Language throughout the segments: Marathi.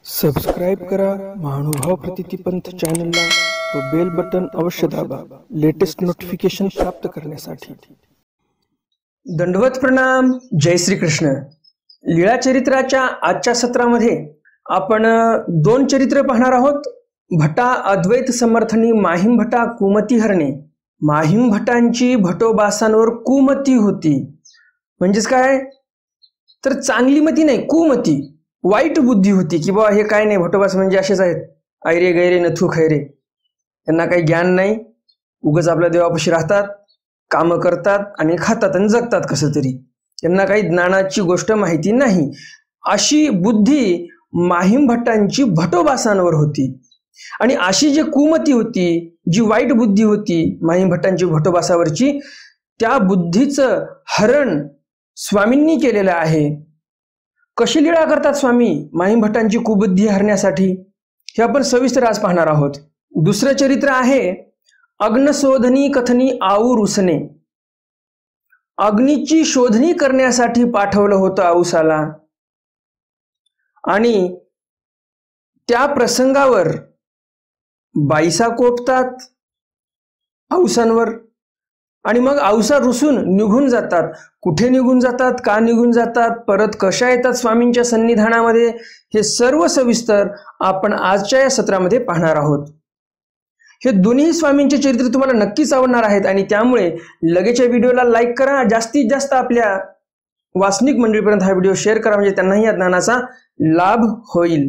सबस्क्राईब करा महानुभाव प्रतिपंथ चॅनलला व बेल बटन अवश्य दाबा लेटेस्ट नोटिफिकेशन प्राप्त करण्यासाठी। दंडवत प्रणाम। जय श्री कृष्ण। लीळा चरित्राच्या आजच्या सत्रामध्ये आपण दोन चरित्र पाहणार आहोत। भटा अद्वैत समर्थनी माहिम भटा कुमती हरणे। माहिम भटांची भटोबासांवर कुमती होती, म्हणजेच काय तर चांगली मती नाही, कुमती वाईट बुद्धी होती की बाबा हे काय नाही, भटोबास म्हणजे असेच आहेत, ऐरे गैरे नथू खैरे, त्यांना काही ज्ञान नाही, उगाच आपल्या देवापाशी राहतात, कामं करतात आणि खातात आणि जगतात कसं तरी, त्यांना काही ज्ञानाची गोष्ट माहिती नाही, अशी बुद्धी माहिम भट्टांची भटोबासांवर होती। आणि अशी जी कुमती होती, जी वाईट बुद्धी होती माहिम भट्टांची भटोबासावरची, त्या बुद्धीचं हरण स्वामींनी केलेलं आहे। कशी लीळा करतात स्वामी माहिम भट्टांची कुबुद्धी हरण्यासाठी हे आपण सविस्तर आज पाहणार आहोत। दुसरं चरित्र आहे अग्नशोधनी कथनी आऊ रुसणे। अग्नीची शोधणी करण्यासाठी पाठवलं होतं औसाला आणि त्या प्रसंगावर बाईसा कोपतात औसांवर आणि मग औसा रुसून निघून जातात। कुठे निघून जातात, का निघून जातात, परत कशा येतात स्वामींच्या सन्निधानामध्ये, हे सर्व सविस्तर आपण आजच्या या सत्रामध्ये पाहणार आहोत। हे दोन्ही स्वामींचे चरित्र तुम्हाला नक्कीच आवडणार आहेत आणि त्यामुळे लगेच व्हिडिओला लाईक करा, जास्तीत जास्त आपल्या वासनिक मंडळीपर्यंत हा व्हिडिओ शेअर करा, म्हणजे त्यांनाही या ज्ञानाचा लाभ होईल।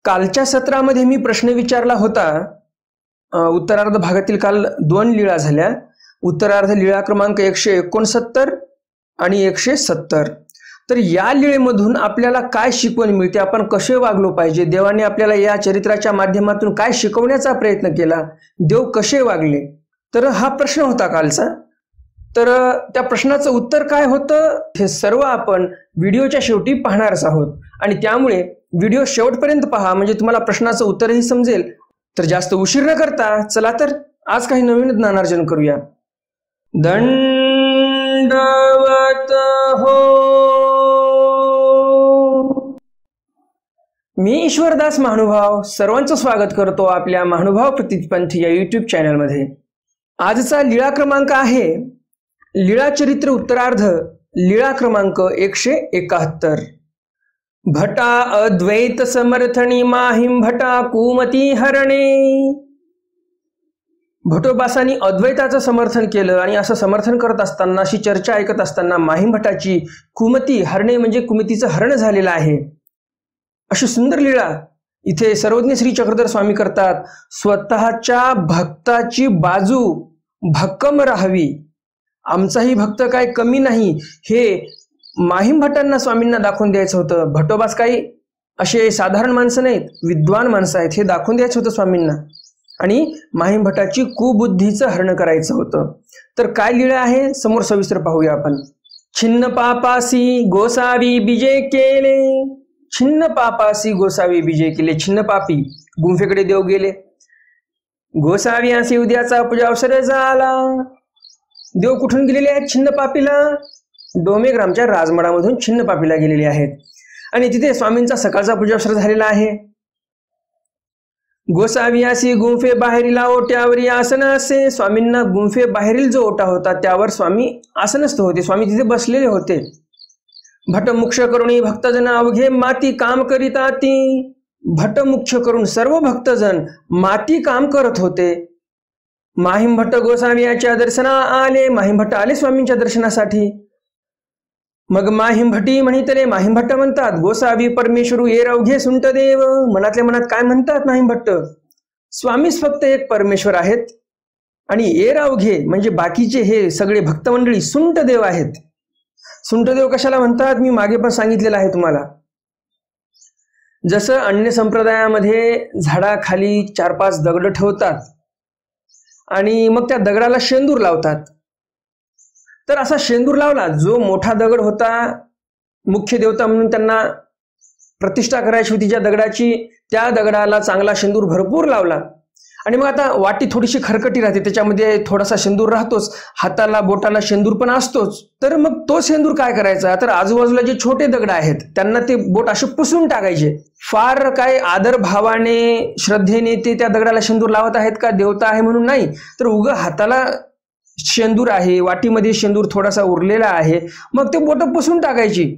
कालच्या सत्रामध्ये मी प्रश्न विचारला होता, उत्तरार्ध भागातील काल दोन लीळा झाल्या, उत्तरार्ध लीळा क्रमांक 169 आणि 170। तर या लीळेमधून आपल्याला काय शिकवण मिळते, आपण कसे वागलो पाहिजे, देवाने आपल्याला या चरित्राच्या माध्यमातून काय शिकवण्याचा प्रयत्न केला, देव कसे वागले, तर हा प्रश्न होता कालचा। तर त्या प्रश्नाचं उत्तर काय होतं हे सर्व आपण व्हिडिओच्या शेवटी पाहणारच आहोत आणि त्यामुळे व्हिडिओ शेवटपर्यंत पहा, म्हणजे तुम्हाला प्रश्नाचं उत्तरही समजेल। तर जास्त उशीर न करता चला तर आज काही नवीन ज्ञानार्जन करूया। दंडवत हो। मी ईश्वरदास महानुभाव सर्वांचं स्वागत करतो आपल्या महानुभाव प्रतिपंथ या यूट्यूब चॅनलमध्ये। आजचा लीळा क्रमांक आहे लीळा चरित्र उत्तरार्ध लीळा क्रमांक 171। भटा अद्वैत समर्थनी माहिम भटा कुमती हरणे। भटोबासांनी अद्वैताचं समर्थन केलं आणि असं समर्थन करत असताना, अशी चर्चा ऐकत असताना माहिम भटाची कुमती हरणे म्हणजे कुमतीचं हरण झालेलं आहे। अशी सुंदर लीळा इथे सर्वज्ञ श्री चक्रधर स्वामी करतात। स्वतःच्या भक्ताची बाजू भक्कम राहावी, आमचाही भक्त काय कमी नाही, हे माहिम भटांना स्वामींना दाखवून द्यायचं होतं। भटोबास काही असे साधारण माणसं नाहीत, विद्वान माणसं आहेत, हे दाखवून द्यायचं होतं स्वामींना आणि माहिम भटाची कुबुद्धीचं हरण करायचं होतं। तर काय लीळा आहे समोर सविस्तर पाहूया आपण। छिन्न पापासी गोसावी बीजे केले। छिन्न पापासी गोसावी बीजे केले। छिन्न पापी गुंफेकडे देव गेले, गोसावी असे उद्याचा पूजा अवसर झाला। देव कुठून गेलेले आहेत छिन्न पापीला? डोमेग्रामच्या राजमडामधून छिन्न पापीला गेलेले आहेत आणि तिथे स्वामींचा सकाळचा पूजा अवसर झालेला आहे। गोसावियासी गुंफे बाहेरीला ओट्यावरी आसन असे। स्वामींना गुंफे बाहेरील जो ओटा होता त्यावर स्वामी आसनस्थ होते, स्वामी तिथे बसलेले होते। भटमुक्ष करुणी भक्तजन अवघे माती काम करीताती। भटमुक्ष करून सर्व भक्तजन माती काम करत होते। माहिम भट्ट गोसावियाच्या दर्शना आले। माहिम भट्ट आले स्वामींच्या दर्शनासाठी। मग माहिम भटी म्हणितले, माहिम भट्ट म्हणतात गोसावी परमेश्वरू एर अवघे सुंट देव। मनातल्या मनात काय म्हणतात माहिम भट्ट? स्वामीच फक्त एक परमेश्वर आहेत आणि एर अवघे म्हणजे बाकीचे हे सगळे भक्त मंडळी सुंट देव आहेत। सुंट देव कशाला म्हणतात मी मागे पण सांगितलेलं आहे तुम्हाला। जसं अन्य संप्रदायामध्ये झाडाखाली 4-5 दगड ठेवतात आणि मग त्या दगडाला शेंदूर लावतात, तर असा शेंदूर लावला, जो मोठा दगड होता मुख्य देवता म्हणून त्यांना प्रतिष्ठा करायची होती ज्या दगडाची, त्या दगडाला चांगला शेंदूर भरपूर लावला आणि मग आता वाटी थोडीशी खरकटी राहते, त्याच्यामध्ये थोडासा शेंदूर राहतोच, हाताला बोटाला शेंदूर पण असतोच. तर मग तो शेंदूर काय करायचा, तर आजूबाजूला जे छोटे दगड आहेत त्यांना ते बोट असे पुसून टाकायचे. फार काय आदर भावाने श्रद्धेने ते त्या दगडाला शेंदूर लावत आहेत का, देवता आहे म्हणून नाही, तर उग हाताला शेंदूर आहे, वाटीमध्ये शेंदूर थोडासा उरलेला आहे, मग ते बोट पुसून टाकायची.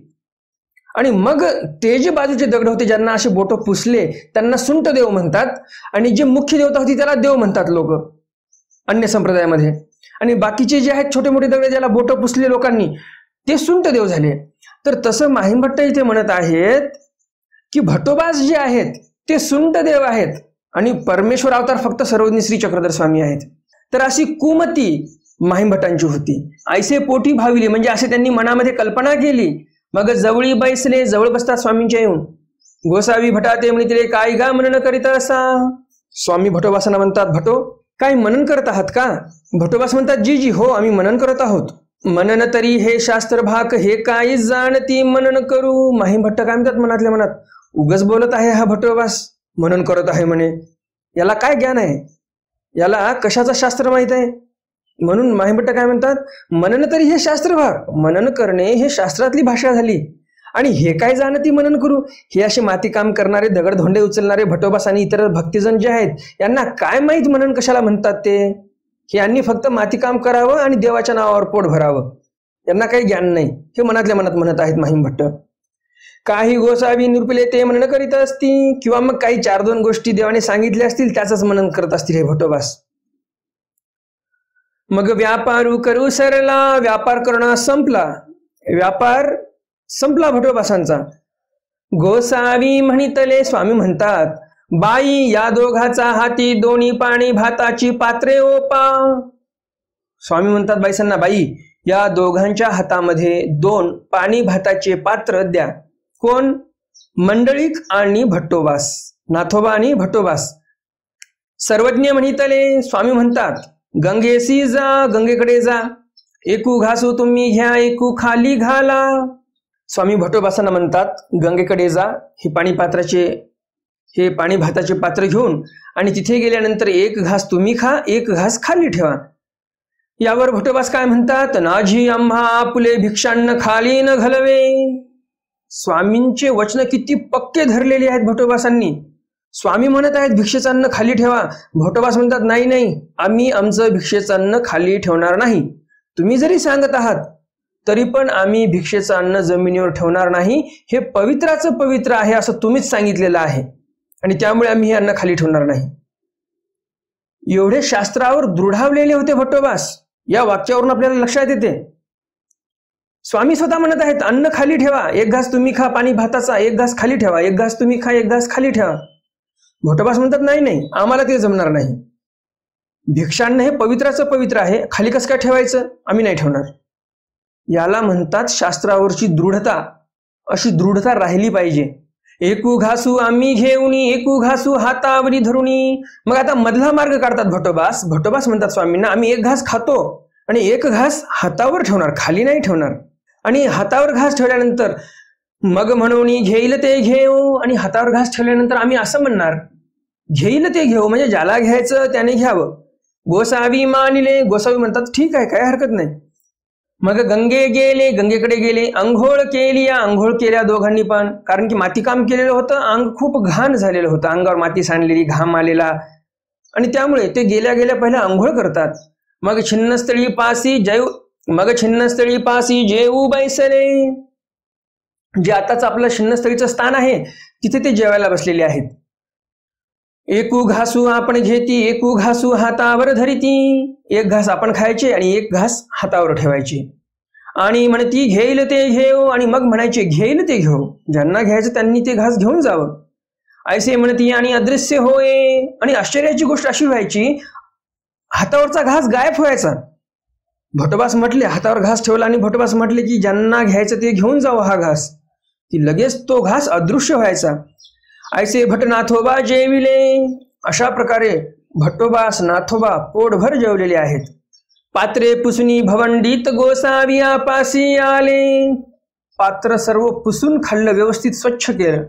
आणि मग ते जे बाजूचे दगड होते ज्यांना असे बोट पुसले त्यांना सुंट देव म्हणतात, आणि जे मुख्य देवता होती त्याला देव म्हणतात लोक अन्य संप्रदायामध्ये. आणि बाकीचे जे आहेत छोटे मोठे दगड ज्याला बोट पुसले लोकांनी ते सुंट देव झाले. तर तसं माहिमभट्ट इथे म्हणत आहेत की भट्टोबास जे आहेत ते सुंट देव आहेत आणि परमेश्वर अवतार फक्त सर्वज्ञ श्री चक्रधर स्वामी आहेत. तर अशी कुमती माहिमभट्टांची होती. ऐसे पोटी भाविले म्हणजे असे त्यांनी मनामध्ये कल्पना केली. मग जवळी बैसले, जवळ बसतात स्वामींच्या येऊन. गोसावी भटाते म्हणिले काय गा मनन करीत असा. स्वामी भटोबासांना म्हणतात, भटो काय मनन करत आहात का. भटोबास म्हणतात, जी जी हो आम्ही मनन करत आहोत. मनन तरी हे शास्त्र भाक हे काय जाणती मनन करू. माहिमभट्ट काय म्हणतात मनातल्या मनात, उगच बोलत आहे हा भटोबास, मनन करत आहे म्हणे, याला काय ज्ञान आहे, याला कशाचं शास्त्र माहित आहे. म्हणून माहिमभट्ट काय म्हणतात, मनन तरी हे शास्त्र भाग, मनन करणे हे शास्त्रातली भाषा झाली. आणि हे काय जाणती मनन करू, हे असे माती काम करणारे दगडधोंडे उचलणारे भटोबास आणि इतर भक्तिजन जे आहेत यांना काय माहीत मनन कशाला म्हणतात ते. यांनी फक्त माती काम करावं आणि देवाच्या नावावर पोट भरावं, यांना काही ज्ञान नाही, हे मनातल्या मनात म्हणत आहेत माहिमभट्ट. काही गोसावी निरपिले ते मनन करीत असती, किंवा मग काही 4-2 गोष्टी देवाने सांगितल्या असतील त्याच मनन करत असतील हे भटोबास. मग व्यापारू करू सरला, व्यापार करणं संपला, व्यापार संपला भटोबासांचा. गोसावी म्हणितले, स्वामी म्हणतात, बाई या दोघाचा हाती दोन्ही पाणी भाताची पात्रे ओपा. स्वामी म्हणतात बाईसांना, बाई या दोघांच्या हातामध्ये 2 पाणी भाताचे पात्र द्या. कोण, मंडळीक आणि भट्टोबास, नाथोबा आणि भट्टोबास. सर्वज्ञ म्हणितले, स्वामी म्हणतात, गंगेसी जा, गंगेकडे जा, एकू घासू तुम्ही घ्या, एकू खाली घाला. स्वामी भट्टोबासांना म्हणतात, गंगेकडे जा, हे पाणी भाताचे पात्र घेऊन, आणि तिथे गेल्यानंतर 1 घास तुम्ही खा, 1 घास खाली ठेवा. यावर भट्टोबास काय म्हणतात, नाझी आम्हा आपुले भिक्षान्न खाली न घालवे. स्वामींचे वचन किती पक्के धरलेले आहेत भट्टोबासांनी. स्वामी म्हणत आहेत भिक्षेचं अन्न खाली ठेवा, भट्टोबास म्हणतात नाही नाही, आम्ही आमचं भिक्षेचं अन्न खाली ठेवणार नाही. तुम्ही जरी सांगत आहात तरी पण आम्ही भिक्षेचं अन्न जमिनीवर ठेवणार नाही, हे पवित्राचं पवित्र आहे असं तुम्हीच सांगितलेलं आहे, आणि त्यामुळे आम्ही हे अन्न खाली ठेवणार नाही. एवढे शास्त्रावर दृढावलेले होते भट्टोबास. या वाक्यावरून आपल्याला लक्षात येते स्वामी स्वतः म्हणत आहेत, अन्न खाली ठेवा, 1 घास तुम्ही खा पाणी भाताचा, 1 घास खाली ठेवा, 1 घास तुम्ही खा, 1 घास खाली ठेवा. भट्टोबास म्हणतात नाही नाही, आम्हाला ते जमणार नाही, भिक्षान्न हे पवित्राचं पवित्र आहे, खाली कसं काय ठेवायचं, आम्ही नाही ठेवणार. याला म्हणतात शास्त्रावरची दृढता. अशी दृढता राहिली पाहिजे. एकू घासू आम्ही घेऊनी, एकू घासू हातावरी धरुणी. मग आता मधला मार्ग काढतात भट्टोबास. भट्टोबास म्हणतात स्वामींना, आम्ही 1 घास खातो आणि 1 घास हातावर ठेवणार, खाली नाही ठेवणार. आणि हातावर घास ठेवल्यानंतर मग म्हणून घेईल ते घेऊ, आणि हातावर घास ठेवल्यानंतर आम्ही असं म्हणणार, घेईल ते घेऊ म्हणजे ज्याला घ्यायचं त्याने घ्यावं. गोसावी मानिले, गोसावी म्हणतात ठीक आहे, काय हरकत नाही. मग गंगे गेले, गंगेकडे गेले, अंघोळ केली, अंघोळ केल्या दोघांनी पण, कारण की माती काम केलेलं होतं, अंग खूप घाण झालेलं होतं, अंगावर माती सांडलेली, घाम आलेला, आणि त्यामुळे ते गेल्या गेल्या पहिल्या अंघोळ करतात. मग छिन्नस्थळी पासी जेऊ बैसले. जे आताच आपलं छिन्नस्थळीचं स्थान आहे तिथे ते जेवायला बसलेले आहेत. एकू घासू आपण घेती, एकू घासू हातावर धरिती. 1 घास आपण खायचे आणि 1 घास हातावर ठेवायचे. आणि म्हणती घेईल ते घेऊ, आणि मग म्हणायचे घेईल ते घेऊ, ज्यांना घ्यायचं त्यांनी ते घास घेऊन जावं. ऐसे म्हणती आणि अदृश्य होय. आणि आश्चर्याची गोष्ट अशी व्हायची, हातावरचा घास गायब व्हायचा. भट्टोबास म्हटले, हातावर घास ठेवला आणि भट्टोबास म्हटले की ज्यांना घ्यायचं ते घेऊन जावं हा घास, की लगेच तो घास अदृश्य व्हायचा. ऐसे भट नाथोबा जेविले. अशा प्रकारे भट्टोबास नाथोबा पोटभर जेवलेले आहेत. पात्रे पुसुनी भवंडीत गोसावी आपासी आले. पात्र सर्व पुसून खाल्लं, व्यवस्थित स्वच्छ केलं.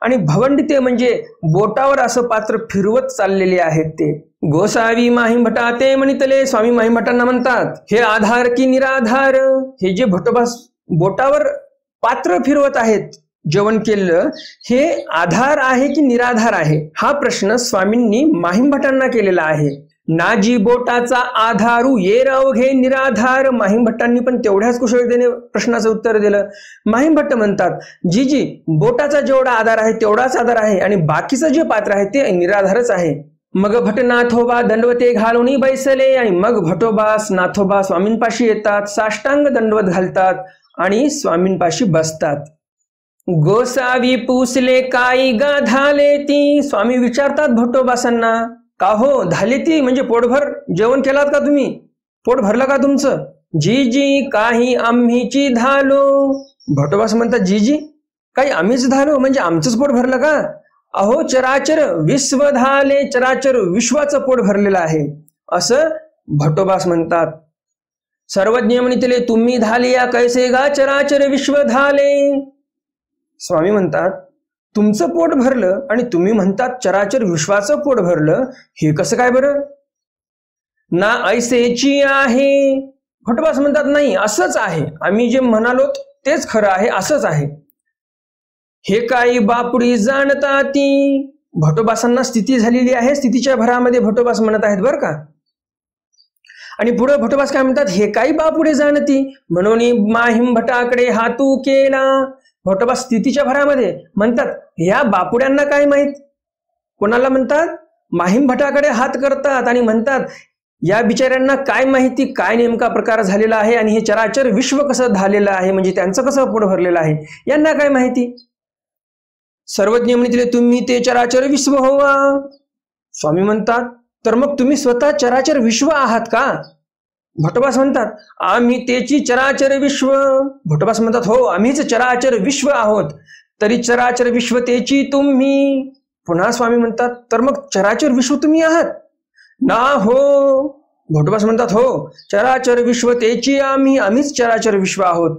आणि भवंडिते म्हणजे बोटावर असं पात्र फिरवत चाललेले आहेत ते. गोसावी माहीमभटा ते म्हणितले, स्वामी माहीमभटांना म्हणतात, हे आधार की निराधार? हे जे भटोबास बोटावर पात्र फिरवत आहेत जेवण केलं, हे आधार आहे की निराधार आहे? हा प्रश्न स्वामींनी माहीमभटांना केलेला आहे. नाजी बोटाचा आधारू ये अवघे निराधार. माहीमभट्टांनी पण तेवढ्याच कुशलतेने प्रश्नाचं उत्तर दिलं. माहीमभट्ट म्हणतात, जी बोटाचा जेवढा आधार आहे तेवढाच आधार आहे आणि बाकीचं जे पात्र आहे ते निराधारच आहे. मग भट नाथोबा दंडवते घालून बैसले. आणि मग भटोबास नाथोबा स्वामींपाशी येतात, साष्टांग दंडवत घालतात आणि स्वामींपाशी बसतात. गोसावी पुसले काही गा धाले ती. स्वामी विचारतात भटोबासांना, का हो धाले ती म्हणजे पोटभर जेवण केलात का तुम्ही? पोट भरलं का तुमचं? जी काही आम्हीची धालो. भटोबास म्हणतात, जी काही आम्हीच धालो म्हणजे आमचंच पोट भरलं का? अहो चराचर विश्व धाले. चराचर विश्वाचं पोट भरलेलं आहे असं भटोबास म्हणतात. सर्वज्ञ म्हणितले, तुम्ही धालिया कैसे गा चराचर विश्व धाले. स्वामी म्हणतात, तुमचं पोट भरलं आणि तुम्ही म्हणतात चराचर विश्वाचं पोट भरलं, हे कसं काय बरं? ना ऐसेची आहे. भटोबास म्हणतात, नाही असंच आहे, आम्ही जे म्हणालो तेच खरं आहे, असंच आहे. हे काही बापुडी जाणता ती. भटोबासांना स्थिती झालेली आहे, स्थितीच्या भरामध्ये भटोबास म्हणत आहेत बरं का. आणि पुढे भटोबास काय म्हणतात, हे काही बापुडे जाणती म्हणून माहीमभटाकडे हातू केला. भटोबास स्थितीच्या भरामध्ये म्हणतात, ह्या बापुड्यांना काय माहित? कोणाला म्हणतात? माहीमभटाकडे हात करतात आणि म्हणतात, या बिचाऱ्यांना काय माहिती काय नेमका प्रकार झालेला आहे आणि हे चराचर विश्व कसं झालेलं आहे, म्हणजे त्यांचं कसं पोट भरलेलं आहे, यांना काय माहिती? सर्वज्ञ म्हणितले, तुम्ही ते चराचर विश्व होवा. स्वामी म्हणतात, तर मग तुम्ही स्वतः चराचर विश्व आहात का? भटोबास म्हणतात, आम्ही तेची चराचर विश्व. भटोबास म्हणतात, हो आम्हीच चराचर विश्व आहोत. तरी चराचर विश्व तेची तुम्ही. पुन्हा स्वामी म्हणतात, तर मग चराचर विश्व तुम्ही आहात ना? हो. भटोबास म्हणतात, हो चराचर विश्व तेची आम्ही, आम्हीच चराचर विश्व आहोत.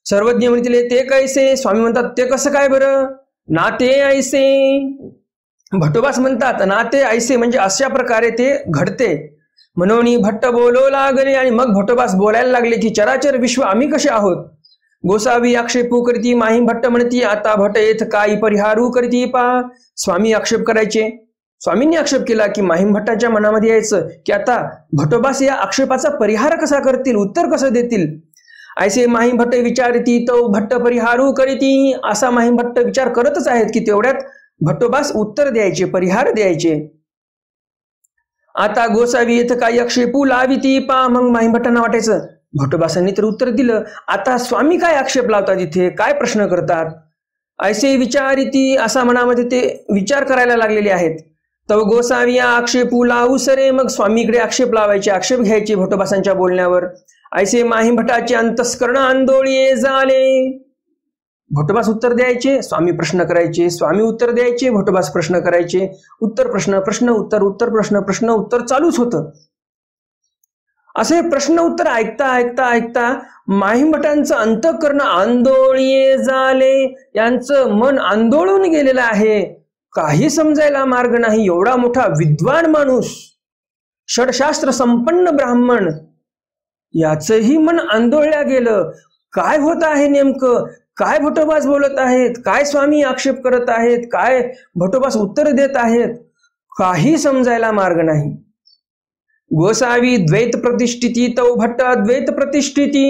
सर्वज्ञ म्हणतील, ते कैसे? स्वामी म्हणतात, ते कसं काय बरं? नाते ऐसे. भटोबास म्हणतात, नाते ऐसे म्हणजे अशा प्रकारे ते घडते. म्हणून भट्ट बोलो लागले. आणि मग भटोबास बोलायला लागले की चराचर विश्व आम्ही कसे आहोत? गोसावी आक्षेपू करती. माहीमभट्ट म्हणती, आता भट येथ काही परिहारू करती पा. स्वामी आक्षेप करायचे. स्वामींनी आक्षेप केला की माहीमभट्टाच्या मनामध्ये यायचं की आता भटोबास या आक्षेपाचा परिहार कसा करतील, उत्तर कसं देतील. ऐसे माहीमभट्ट विचारती तो भट्ट परिहारू करीती. असा माहीमभट्ट विचार करतच आहेत की तेवढ्यात भटोबास उत्तर द्यायचे, परिहार द्यायचे. आता गोसावी येथे काही आक्षेपू लाविती पा. मग माहीमभट्टांना वाटायचं भटोबासांनी तर उत्तर दिलं, आता स्वामी काय आक्षेप लावतात, इथे काय प्रश्न करतात. ऐसे विचारिती. असा मनामध्ये ते विचार करायला लागलेले आहेत. तव गोसावी आक्षेपू लावू सरे. मग स्वामीकडे आक्षेप लावायचे, आक्षेप घ्यायचे भटोबासांच्या बोलण्यावर. ऐसे माहीमभटाचे अंतस्करण आंदोळी झाले. भटोबास उत्तर द्यायचे, स्वामी प्रश्न करायचे, स्वामी उत्तर द्यायचे, भटोबास प्रश्न करायचे. उत्तर प्रश्न, प्रश्न उत्तर, उत्तर प्रश्न, प्रश्न उत्तर चालूच होतं. असे प्रश्न उत्तर ऐकता ऐकता ऐकता माहीमभटांचं अंतःकरण आंदोळी झाले. यांचं मन आंदोळून गेलेलं आहे, काही समजायला मार्ग नाही. एवढा मोठा विद्वान माणूस, षडशास्त्र संपन्न ब्राह्मण, याचंही मन आंदोळल्या गेलं. काय होत आहे नेमकं? काय भटोबास बोलत आहेत? काय स्वामी आक्षेप करत आहेत? काय भटोबास उत्तर देत आहेत? काही समजायला मार्ग नाही. गोसावी द्वैत प्रतिष्ठिती तो भट्ट अद्वैत प्रतिष्ठिती.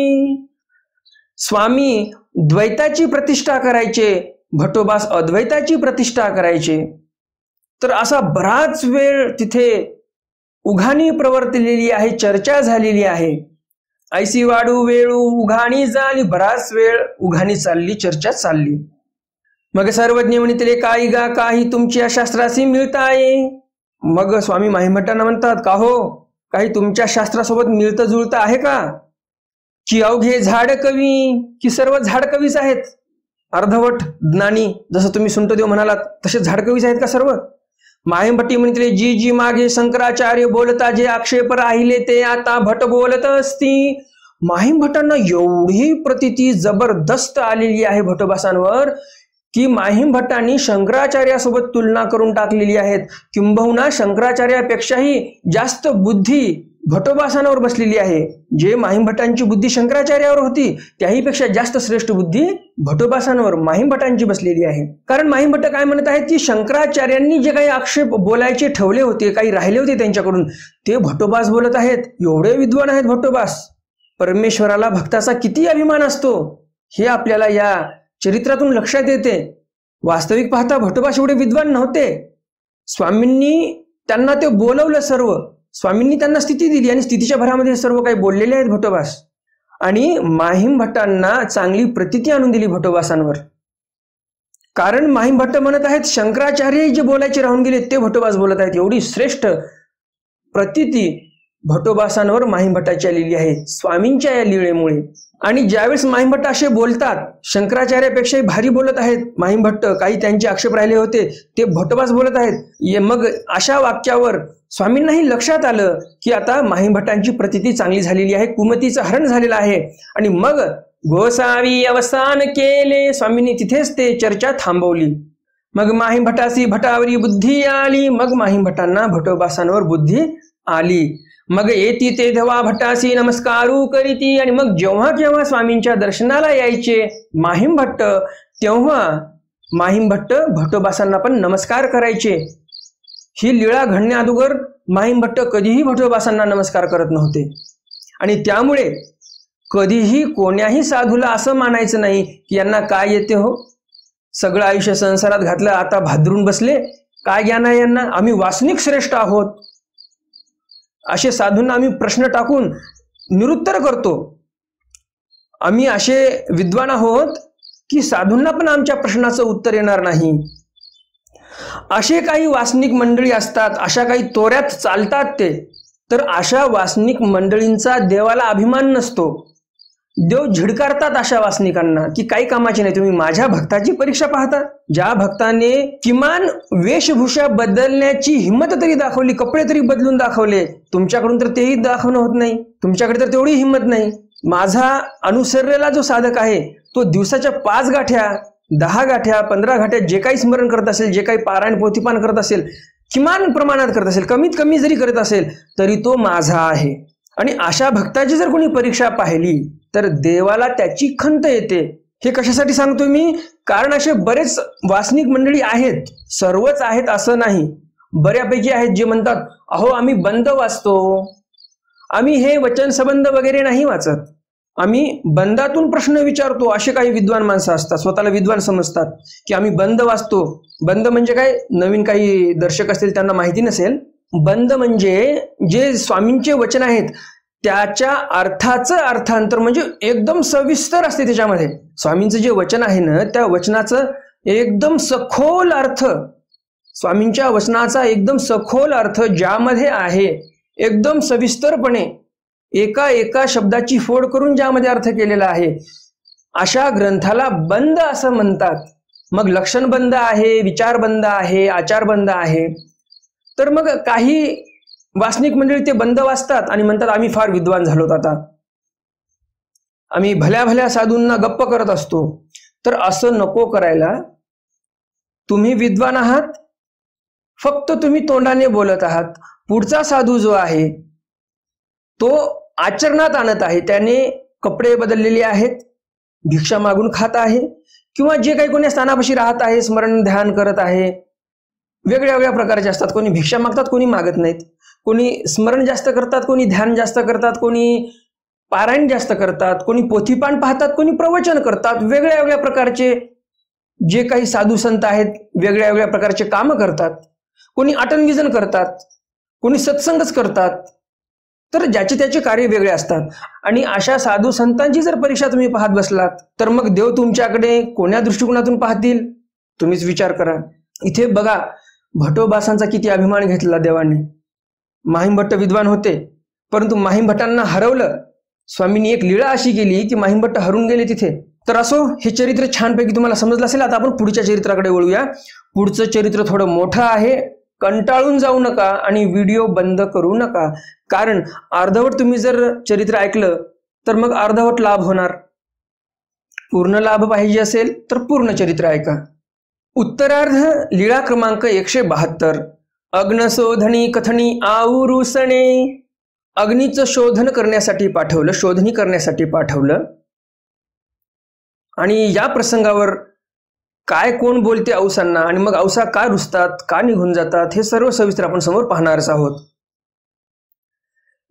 स्वामी द्वैताची प्रतिष्ठा करायचे, भटोबास अद्वैताची प्रतिष्ठा करायचे. तर असा बराच वेळ तिथे उघाणी प्रवर्तलेली आहे, चर्चा झालेली आहे. ऐसी वाडू वेळू उघाणी झाली. बराच वेळ उघाणी चालली, चर्चा चालली. मग सर्वज्ञ म्हणितले, काही गा काही तुमच्या शास्त्राशी मिळताय. मग स्वामी माहीमभट्टांना म्हणतात, का हो काही तुमच्या शास्त्रासोबत मिळतं जुळतं आहे का? की अवघे झाड कवी, की सर्व झाड कवीच आहेत? अर्धवट ज्ञानी, जसं तुम्ही सुंटदेव म्हणालात तसे झाड कवीच आहेत का सर्व? माहीमभट्टी म्हणितले, जी मागे शंकराचार्य बोलता जे आक्षेप राहिले ते आता भट बोलत असती. माहीमभट्टांना एवढी प्रतीती जबरदस्त आलेली आहे भटोबासांवर की माहीम भट्टांनी शंकराचार्यासोबत तुलना करून टाकलेली आहेत. किंबहुना शंकराचार्यापेक्षाही जास्त बुद्धी भट्टोबासांवर बसलेली आहे. जे माहीम भट्टांची बुद्धी शंकराचार्यावर होती त्याहीपेक्षा जास्त श्रेष्ठ बुद्धी भट्टोबासांवर माहीम भट्टांची बसलेली आहे. कारण माहीम भट्ट काय म्हणत आहेत की शंकराचार्यांनी जे काही आक्षेप बोलायचे ठेवले होते, काही राहिले होते त्यांच्याकडून, ते भट्टोबास बोलत आहेत. एवढे विद्वान आहेत भट्टोबास. परमेश्वराला भक्ताचा किती अभिमान असतो हे आपल्याला या चरित्रातून लक्षात येते. वास्तविक पाहता भट्टोबास एवढे विद्वान नव्हते. स्वामींनी त्यांना ते बोलवलं सर्व. स्वामींनी त्यांना स्थिती दिली आणि स्थितीच्या भरामध्ये सर्व काही बोललेले आहेत भट्टोबास. आणि माहीम भट्टांना चांगली प्रतीती आणून दिली भट्टोबासांवर. कारण माहीम भट्ट म्हणत आहेत शंकराचार्य जे बोलायचे राहून गेले ते भट्टोबास बोलत आहेत. एवढी श्रेष्ठ प्रतीती भट्टोबासांवर माहीम भट्टाची आलेली आहे स्वामींच्या या लीळेमुळे. आणि ज्यावेळेस माहीम भट्ट असे बोलतात, शंकराचार्यापेक्षाही भारी बोलत आहेत माहीम भट्ट, काही त्यांचे आक्षेप राहिले होते ते भट्टोबास बोलत आहेत. मग अशा वाक्यावर स्वामींनाही लक्षात आलं की आता माहीम भट्टांची प्रतीती चांगली झालेली आहे, कुमतीचं हरण झालेलं आहे. आणि मग गोसावी अवसान केले, स्वामींनी तिथेच ते चर्चा थांबवली. मग माहीम भट्टासी भटावरी बुद्धी आली. मग माहीम भट्टांना भट्टोबासांवर बुद्धी आली. मग येती ते तेव्हा भट्टासी नमस्कारू करीती. आणि मग जेव्हा केव्हा स्वामींच्या दर्शनाला यायचे माहीम भट्ट, तेव्हा माहीम भट्ट भट्टोबासांना पण नमस्कार करायचे. ही लीळा घडण्या अगोदर माहीम भट्ट कधीही भट्टोबासांना नमस्कार करत नव्हते. आणि त्यामुळे कधीही कोण्याही साधूला असं मानायचं नाही की यांना काय येते हो, सगळं आयुष्य संसारात घातलं, आता भादरून बसले, काय ज्ञान आहे यांना, आम्ही वासनिक श्रेष्ठ आहोत, असे साधूंना आम्ही प्रश्न टाकून निरुत्तर करतो. आम्ही असे विद्वान आहोत की साधूंना पण आमच्या प्रश्नाचं उत्तर येणार नाही. असे काही वासनिक मंडळी असतात, अशा काही तोऱ्यात चालतात ते. तर अशा वासनिक मंडळींचा देवाला अभिमान नसतो. देव झिडकारतात अशा वासनिकांना की काही कामाचे नाही. तुम्ही माझ्या भक्ताची परीक्षा पाहता. ज्या भक्ताने किमान वेशभूषा बदलण्याची हिंमत तरी दाखवली, कपडे तरी बदलून दाखवले, तुमच्याकडून तर तेही दाखवणं होत नाही. तुमच्याकडे तर तेवढी हिंमत नाही. माझा अनुसरलेला जो साधक आहे तो दिवसाच्या 5 गाठ्या 10 गाठ्या 15 गाठ्या जे काही स्मरण करत असेल, जे काही पारायण पोथीपान करत असेल, किमान प्रमाणात करत असेल, कमीत कमी जरी करत असेल तरी तो माझा आहे. आणि अशा भक्ताची जर कोणी परीक्षा पाहिली तर देवाला त्याची खंत येते. हे कशासाठी सांगतोय मी? कारण असे बरेच वासनिक मंडळी आहेत, सर्वच आहेत असं नाही, बऱ्यापैकी आहेत जे म्हणतात अहो आम्ही बंद वाचतो, आम्ही हे वचन संबंध वगैरे नाही वाचत, आम्ही बंदातून प्रश्न विचारतो. असे काही विद्वान माणसं असतात, स्वतःला विद्वान समजतात की आम्ही बंद वाचतो. बंद म्हणजे काय? नवीन काही दर्शक असतील त्यांना माहिती नसेल. बंद म्हणजे जे स्वामींचे वचन आहेत त्याच्या अर्थाचं अर्थांतर म्हणजे एकदम सविस्तर असते त्याच्यामध्ये. स्वामींचं जे वचन आहे ना त्या वचनाचं एकदम सखोल अर्थ, स्वामींच्या वचनाचा एकदम सखोल अर्थ ज्यामध्ये आहे, एकदम सविस्तरपणे एका एका शब्दाची फोड करून ज्यामध्ये अर्थ केलेला आहे, अशा ग्रंथाला बंद असं म्हणतात. मग लक्षण बंद आहे, विचार बंद आहे, आचार बंद आहे. तर मग काही वासनिक मंडळी ते बंद वाचतात आणि म्हणतात आम्ही फार विद्वान झालोत, आता आम्ही भल्या भल्या साधूंना गप्प करत असतो. तर असं नको करायला. तुम्ही विद्वान आहात, फक्त तुम्ही तोंडाने बोलत आहात. पुढचा साधू जो आहे तो आचरणात आणत आहे, त्याने कपडे बदललेले आहेत, भिक्षा मागून खात आहे, किंवा जे काही कोणी स्थानापाशी राहत आहे, स्मरण ध्यान करत आहे, वेगळ्या वेगळ्या प्रकारचे असतात. कोणी भिक्षा मागतात, कोणी मागत नाहीत, कोणी स्मरण जास्त करतात, कोणी ध्यान जास्त करतात, कोणी पारायण जास्त करतात, कोणी पोथीपान पाहतात, कोणी प्रवचन करतात. वेगळ्या वेगळ्या प्रकारचे जे काही साधू संत आहेत वेगळ्या वेगळ्या प्रकारचे काम करतात. कोणी आटनविजन करतात, कोणी सत्संगच करतात. तर ज्याचे त्याचे कार्य वेगळे असतात. आणि अशा साधू संतांची जर परीक्षा तुम्ही पाहत बसलात तर मग देव तुमच्याकडे कोण्या दृष्टिकोनातून पाहतील तुम्हीच विचार करा. इथे बघा भट्टोबासांचा किती अभिमान घेतला देवाने. माहीम भट्ट विद्वान होते, परंतु माहीम भट्टांना हरवलं. स्वामींनी एक लीळा अशी केली की माहीम भट्ट हरून गेले तिथे. तर असो, हे चरित्र छानपैकी तुम्हाला समजलं असेल. आता आपण पुढच्या चरित्राकडे वळूया. पुढचं चरित्र थोडं मोठं आहे. कंटाळून जाऊ नका आणि व्हिडिओ बंद करू नका, कारण अर्धवट तुम्ही जर चरित्र ऐकलं तर मग अर्धवट लाभ होणार. पूर्ण लाभ पाहिजे असेल तर पूर्ण चरित्र ऐका. उत्तरार्ध लीळा क्रमांक 172. अग्नशोधनी कथनी आऊरुसणे. अग्नीचं शोधन करण्यासाठी पाठवलं, शोधणी करण्यासाठी पाठवलं. आणि या प्रसंगावर काय कोण बोलते औसांना आणि मग औसा का रुसतात, का निघून जातात, हे सर्व सविस्तर आपण समोर पाहणारच आहोत.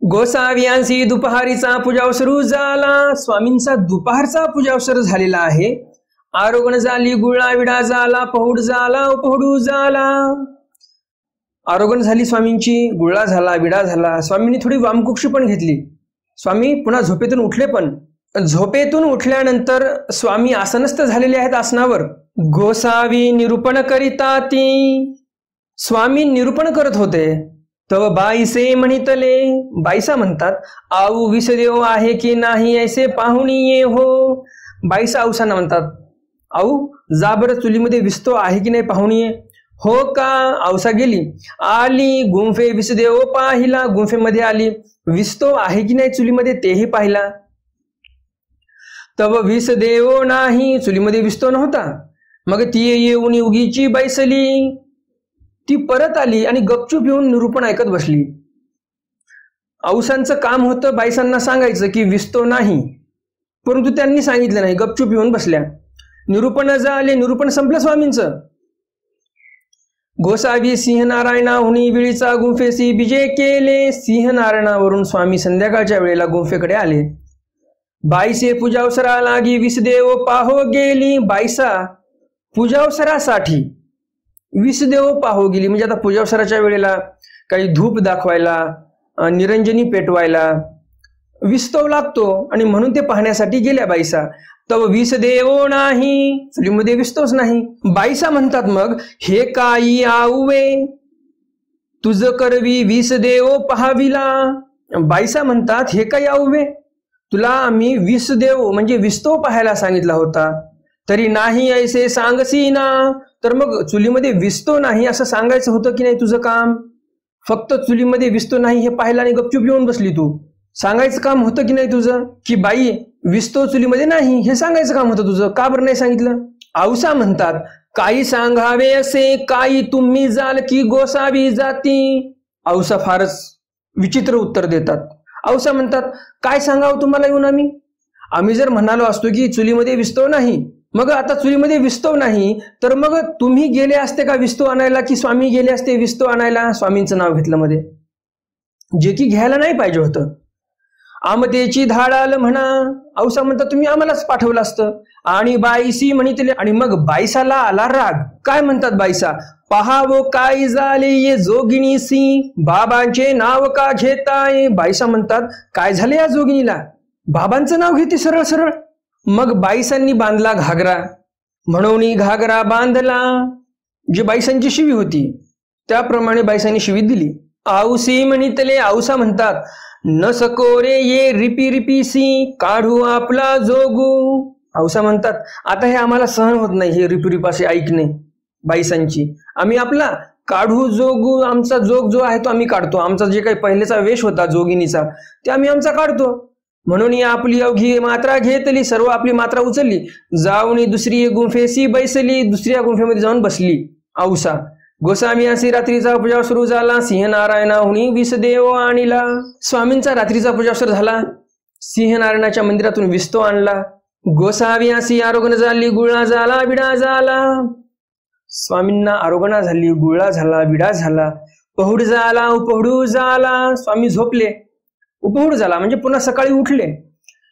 गोसाव्यांशी दुपारीचा पूजावसरू झाला. स्वामींचा दुपारचा पूजावसर झालेला आहे. आरोगण झाली, गुळा विडा झाला, पहुड झाला, उपहडू झाला. आरोगण झाली स्वामींची, गुळा झाला, विडा झाला. स्वामींनी थोडी वामकुक्षी पण घेतली. स्वामी पुन्हा झोपेतून उठले. पण झोपेतून उठल्यानंतर स्वामी आसनस्थ झालेले आहेत आसनावर. गोसावी निरूपण करिता ती. स्वामी निरूपण करत होते. तव बाईसे म्हणितले. बाईसा म्हणतात, आऊ विसदेव आहे की नाही ऐसे पाहुणी ये हो. बाईसा औसांना म्हणतात, आऊ जा बरं चुलीमध्ये विस्तो आहे की नाही पाहुणी ये. हो का. औसा गेली, आली, गुंफे विसदेव पाहिला. गुंफेमध्ये आली, विस्तो आहे की नाही चुलीमध्ये तेही पाहिला. तव विसदेव नाही, चुलीमध्ये विस्तो नव्हता. मग ती येऊन उगीची बैसली. ती परत आली आणि गपचूप येऊन निरूपण ऐकत बसली. औसांचं काम होतं बाईसांना सांगायचं की विस्तो नाही, परंतु त्यांनी सांगितलं नाही, गपचूप येऊन बसल्या. निरूपण झाले, निरूपण संपलं स्वामींचं. गोसावी सिंहनारायणाहुनी विळीचा गुंफेसी बिजे केले. सिंहनारायणावरून स्वामी संध्याकाळच्या वेळेला गुंफेकडे आले. बाईसे पूजावसरा लागी विसदेव पाहो गेली. बाईसा पूजावसरासाठी विसदेव पाहो गेली. म्हणजे आता पूजावसराच्या वेळेला काही धूप दाखवायला, निरंजनी पेटवायला विस्तव लागतो आणि म्हणून ते पाहण्यासाठी गेल्या बाईसा. तव विसदेव नाही, चुलीमध्ये विस्तवच नाही. बाईसा म्हणतात, मग हे काही आऊवे, तुझ करवी विसदेव पाहाविला. बाईसा म्हणतात, हे काही आऊवे, तुला आम्ही विसदेव म्हणजे विस्तव पाहायला सांगितला होता, तरी नाही ऐसे सांगसी ना. तर मग चुलीमध्ये विस्तो नाही असं सांगायचं होतं की नाही तुझं काम. फक्त चुलीमध्ये विस्तो नाही हे पाहिलं आणि गपचूप येऊन बसली तू. सांगायचं काम होतं की नाही तुझं, की बाई विस्तो चुलीमध्ये नाही हे सांगायचं काम होतं तुझं. का बरं नाही सांगितलं. औसा म्हणतात, काही सांगावे असे, काही तुम्ही जाल की गोसावी जाती. औसा फारच विचित्र उत्तर देतात. औसा म्हणतात, काय सांगावं तुम्हाला येऊन आम्ही जर म्हणालो असतो की चुलीमध्ये विस्तव नाही, मग आता चुलीमध्ये विस्तव नाही, तर मग तुम्ही गेले असते का विस्तव आणायला, की स्वामी गेले असते विस्तव आणायला. स्वामींचं नाव घेतलं मध्ये, जे की घ्यायला नाही पाहिजे होतं. आमतेची धाडाल म्हणा. औसा म्हणतात, तुम्ही आम्हालाच पाठवलं असतं. आणि बाईसी म्हणितले. आणि मग बाईसाला आला राग. काय म्हणतात बाईसा, पहावो काय झाले ये जोगिनीसी, बाबांचे नाव का घेताय. बाईसा म्हणतात, काय झाले या जोगिनीला, बाबांचं नाव घेते सरळ सरळ. मग बाईसांनी बांधला घागरा. म्हणून घागरा बांधला. जी बाईसांची शिवी होती त्याप्रमाणे बाईसांनी शिवी दिली. औसी म्हणितले. औसा म्हणतात, न सकोरे ये रिपी रिपीसी, काढू आपला जोगू. औसा म्हणतात, आता हे आम्हाला सहन होत नाही, हे रिपी रिपाशी ऐकणे बाईसांची. आम्ही आपला काढू जोगू, आमचा जोग जो आहे तो आम्ही काढतो. आमचा जे काही पहिलेचा वेश होता जोगिनीचा ते आम्ही आमचा काढतो. म्हणून आपली अवघी मात्रा घेतली, सर्व आपली मात्रा उचलली. जाऊन दुसरी गुंफेसी बैसली. दुसऱ्या गुंफेमध्ये जाऊन बसली औसा. गोसावी अशी रात्रीचा पूजा सुरू झाला. सिंहनारायणाहुनी विसदेव आणला. स्वामींचा रात्रीचा पूजावसर झाला. सिंहनारायणाच्या मंदिरातून विस्तो आणला. गोसावी अशी आरोगण झाली, गुळा झाला, विडा झाला. स्वामींना आरोगणा झाली, गुळा झाला, विडा झाला, पहुड झाला, उपहडू झाला. स्वामी झोपले, उपहूड झाला म्हणजे पुन्हा सकाळी उठले.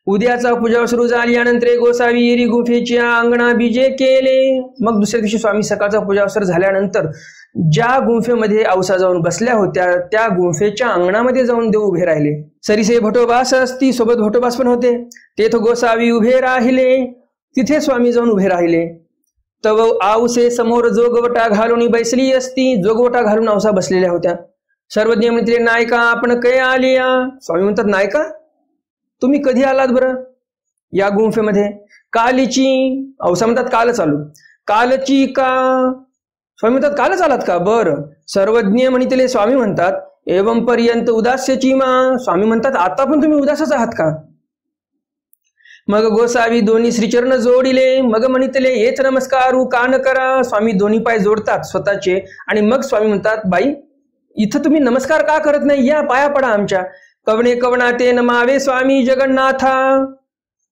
उद्याचा पूजा सुरू झाल्यानंतर गोसावी येरी गुंफेच्या अंगणा बिजे केले. मग दुसऱ्या दिवशी स्वामी सकाळचा पूजावसर झाल्यानंतर ज्या गुंफेमध्ये औसा जाऊन बसल्या होत्या त्या गुंफेच्या अंगणामध्ये जाऊन देव उभे राहिले. सरीसे भटोबास असती, सोबत भटोबास पण होते. तेथ गोसावी उभे राहिले. तिथे स्वामी जाऊन उभे राहिले. तव औसे समोर जोगवटा घालून बैसली असती. जोगवटा घालून औसा बसलेल्या होत्या. सर्वज्ञ म्हणते, नायका आपण काय आलिया. स्वामी म्हणतात, नायका तुम्ही कधी आलात बरं या गुंफेमध्ये. कालीची. औसा म्हणतात, कालच आलो. कालची का. स्वामी म्हणतात, कालच आलात का. बरं. सर्वज्ञ म्हणितले. स्वामी म्हणतात, एवं पर्यंत उदास्यची मा. स्वामी म्हणतात, आता पण तुम्ही उदासच आहात का. मग गोसावी दोन्ही श्रीचरण जोडिले, मग म्हणितले येच नमस्कारू कान करा. स्वामी दोन्ही पाय जोडतात स्वतःचे आणि मग स्वामी म्हणतात, बाई इथं तुम्ही नमस्कार का करत नाही, या पाया पडा आमच्या. कवणे कवणा ते नमावे स्वामी जगन्नाथा.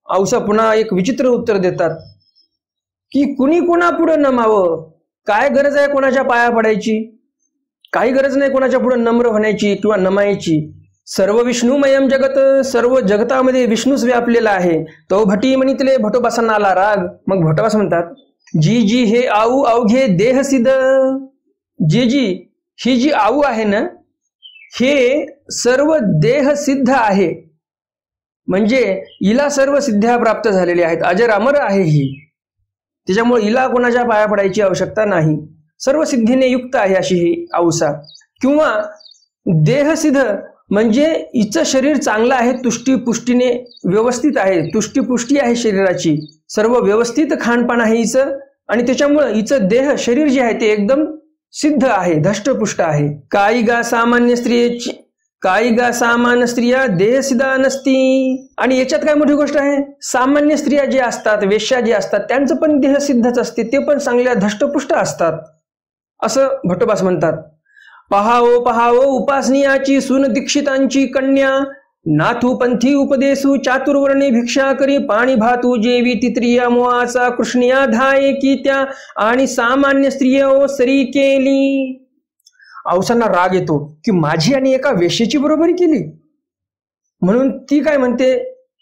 औसा पुन्हा एक विचित्र उत्तर देतात की कुणी कुणा पुढे नमावं, काय गरज आहे कोणाच्या पाया पडायची, काही गरज नाही कोणाच्या पुढे नम्र होण्याची किंवा नमायची. सर्व विष्णुमयम जगत, सर्व जगतामध्ये विष्णूच व्यापलेला आहे. तो भटी म्हणितले भटोबासांना आला राग. मग भटोबास म्हणतात, जी जी हे आऊ अवघे देह सिद्ध. जी जी ही जी आऊ आहे ना, हे सर्व देह सिद्ध आहे, म्हणजे हिला सर्व सिद्ध्या प्राप्त झालेल्या आहेत, अजर अमर आहे ही. त्याच्यामुळे हिला कोणाच्या पाया पडायची आवश्यकता नाही, सर्व सिद्धीने युक्त आहे अशी ही औसा. किंवा देहसिद्ध म्हणजे हिचं शरीर चांगलं आहे, तुष्टी पुष्टीने व्यवस्थित आहे, तुष्टी पुष्टी आहे शरीराची, सर्व व्यवस्थित खानपान आहे हिचं, आणि त्याच्यामुळे हिचं देह शरीर जे आहे ते एकदम सिद्ध आहे, धष्टपुष्ट आहे. काही गा सामान्य स्त्रियेची, काही गा सामान्य स्त्रिया देहसिद्धा नसती. आणि याच्यात काय मोठी गोष्ट आहे, सामान्य स्त्रिया जे असतात, वेश्या जे असतात, त्यांचं पण देह सिद्धच असते, ते पण चांगल्या धष्टपुष्ट असतात असं भटोबास म्हणतात. पहावो पहावो उपासनीयाची सून दीक्षितांची कन्या, नाथू पंथी उपदेशू चातुर्वर्णे भिक्षा करी, पाणी भातू जेवी तित्रिया मोहाचा कृष्णिया धाये की त्या, आणि सामान्य स्त्रिया सरी केली. औसांना राग येतो की माझी आणि एका वेश्येची बरोबरी केली. म्हणून ती काय म्हणते,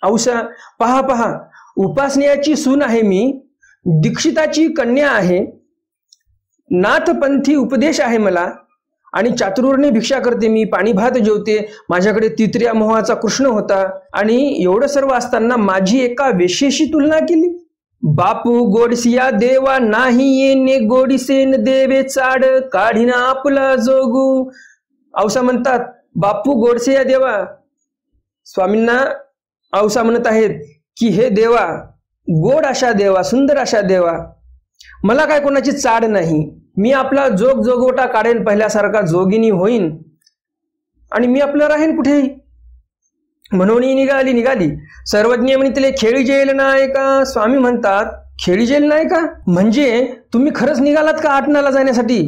औसा पहा पहा उपासनीयाची सून आहे मी, दीक्षिताची कन्या आहे, नाथपंथी उपदेश आहे मला, आणि चातुर्वर्णे भिक्षा करते मी, पाणी भात जेवते, माझ्याकडे तित्र्या मोहाचा कृष्ण होता, आणि एवढं सर्व असताना माझी एका वेश्येशी तुलना केली. बापू गोडसिया देवा नाही येणे, गोडीसेन देवे चाड, काढिना आपला जोगू. औसा म्हणतात, बापू गोडसे या देवा, स्वामींना औसा म्हणत आहेत की हे देवा, गोड अशा देवा, सुंदर अशा देवा, मला काय कोणाची चाड नाही, मी आपला जोग जोगवटा काढेन, पहिल्यासारखा जोगिनी होईन, आणि मी आपलं राहीन कुठेही. म्हणून निघाली निघाली. सर्वज्ञ म्हणितले खेळी जेल नाही का. स्वामी म्हणतात, खेळी जेल नाही का म्हणजे तुम्ही खरंच निघालात का आटनाला जाण्यासाठी,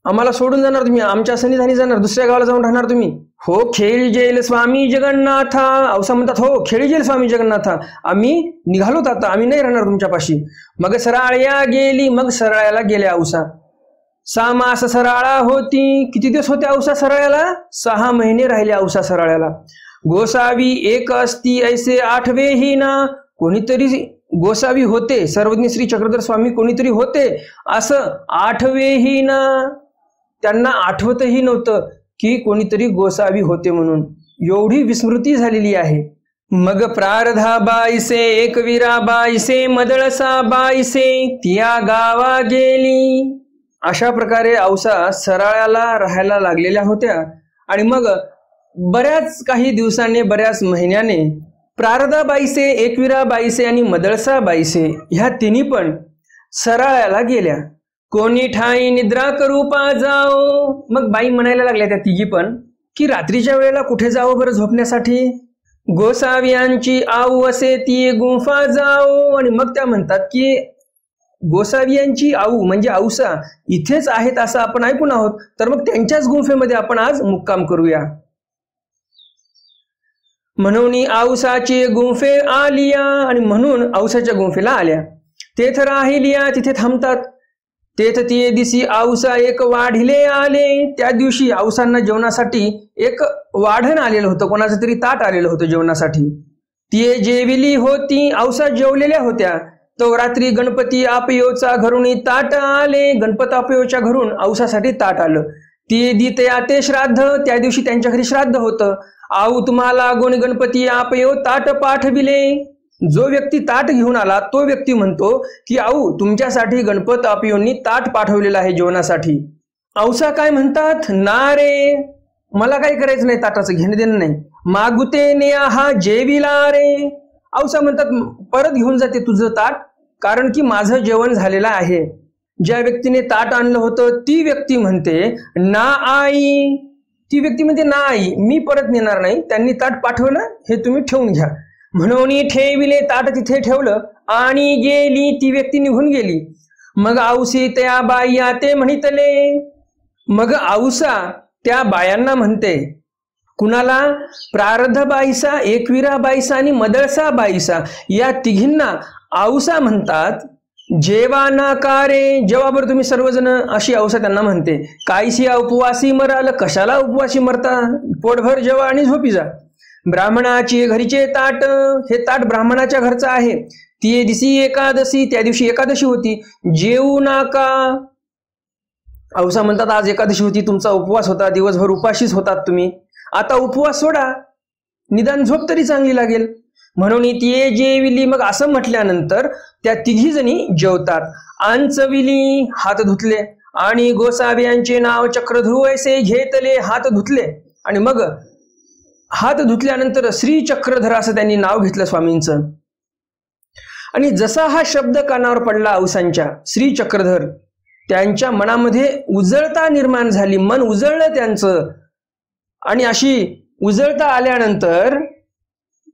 आम्हाला सोडून जाणार तुम्ही, आमच्या सन्निधानी जाणार, दुसऱ्या गावाला जाऊन राहणार तुम्ही. हो खेळी जेल स्वामी जगन्नाथा. औसा म्हणतात, हो खेळी जेल स्वामी जगन्नाथा, आम्ही निघालोत आता, आम्ही नाही राहणार तुमच्यापाशी. मग सराळ्या गेली. मग सराळ्याला गेल्या औसा. 6 मास सराळा होती. किती दिवस होत्या औसा सराळ्याला, 6 महिने राहिले औसा सराळ्याला. गोसावी एक असती ऐसे 8वे ही ना. कोणीतरी गोसावी होते, सर्वज्ञ श्री चक्रधर स्वामी कोणीतरी होते असं 8वे ही ना. त्यांना आठवतही नव्हतं की कोणीतरी गोसावी होते म्हणून, एवढी विस्मृती झालेली आहे. मग प्रारधा बाईसे एकवीरा बाईसे मदळसा बाईसे त्या गावा गेली. अशा प्रकारे औसा सराळ्याला राहायला लागलेल्या होत्या. आणि मग बऱ्याच काही दिवसांनी, बऱ्याच महिन्याने प्रारधा बाईसे, एकवीरा बाईसे आणि मदळसा बाईसे ह्या तिन्ही पण सराळ्याला गेल्या. कोणी ठाई निद्रा करू पा जाओ. मग बाई म्हणायला लागल्या त्या तिघी पण की रात्रीच्या वेळेला कुठे जावं बरं झोपण्यासाठी. गोसावियांची आऊ असे ती गुंफा जाओ. आणि मग त्या म्हणतात की गोसावियांची आऊ म्हणजे औसा इथेच आहेत असं आपण ऐकून आहोत, तर मग त्यांच्याच गुंफेमध्ये आपण आज मुक्काम करूया. म्हणून औसाची गुंफे आलिया. आणि म्हणून औसाच्या गुंफेला आल्या. तेथ राहिलिया, तिथे थांबतात. तेथ ती दिसी औसा एक वाढिले आले. त्या दिवशी औसांना जेवणासाठी एक वाढण आलेलं होतं, कोणाचं तरी ताट आलेलं होतं जेवणासाठी. ती जेविली होती, औसा जेवलेल्या होत्या. तो रात्री गणपती आपयोचा घरून ताट आले. गणपत आपयोच्या घरून औसासाठी ताट आलं. ती दितया ते श्राद्ध. त्या दिवशी त्यांच्या घरी श्राद्ध होतं. आऊ तुम्हाला गुण गणपती आपयो ताट पाठविले. जो व्यक्ती ताट घेऊन आला तो व्यक्ती म्हणतो की आऊ तुमच्यासाठी गणपत आपयोंनी ताट पाठवलेलं आहे जेवणासाठी. औसा काय म्हणतात, ना रे, मला काही करायचं नाही, ताटाचं घेणं देणं नाही. मागुते ने हा जेविला रे. औसा म्हणतात, परत घेऊन जाते तुझं ताट, कारण की माझं जेवण झालेलं आहे. ज्या व्यक्तीने ताट आणलं होतं ती व्यक्ती म्हणते ना आई. ती व्यक्ती म्हणते ना आई, मी परत नेणार नाही, त्यांनी ताट पाठवलं, हे तुम्ही ठेवून घ्या. म्हणून ठेविले ताट तिथे ठेवलं आणि गेली ती व्यक्ती निघून गेली. मग औसी त्या बाया ते म्हणितले. मग औसा त्या बायांना म्हणते. कुणाला? प्रारब्ध बाईसा, एकविरा बाईसा आणि मदळसा बाईसा या तिघींना औसा म्हणतात. जेवा ना कारे, जेव्हा बरं तुम्ही सर्वजण, अशी औसा त्यांना म्हणते. कायसी उपवासी मराल, कशाला उपवासी मरता, पोटभर जेवा आणि झोपी जा. ब्राह्मणाची घरीचे ताट, हे ताट ब्राह्मणाच्या घरचं आहे. ती दिवशी एकादशी, त्या दिवशी एकादशी होती. जेवू नका. औसा म्हणतात आज एकादशी होती, तुमचा उपवास होता, दिवसभर उपाशीच होतात तुम्ही, आता उपवास सोडा, निदान झोप तरी चांगली लागेल. म्हणून ती जेविली. मग असं म्हटल्यानंतर त्या तिघी जणी जेवतात. आंचविली, हात धुतले आणि गोसाव्यांचे नाव चक्रधृ ऐसे घेतले, हात धुतले. आणि मग हात धुतल्यानंतर श्री चक्रधर असं त्यांनी नाव घेतलं स्वामींचं. आणि जसा हा शब्द कानावर पडला औसांच्या, श्री चक्रधर, त्यांच्या मनामध्ये उजळता निर्माण झाली, मन उजळलं त्यांचं. आणि अशी उजळता आल्यानंतर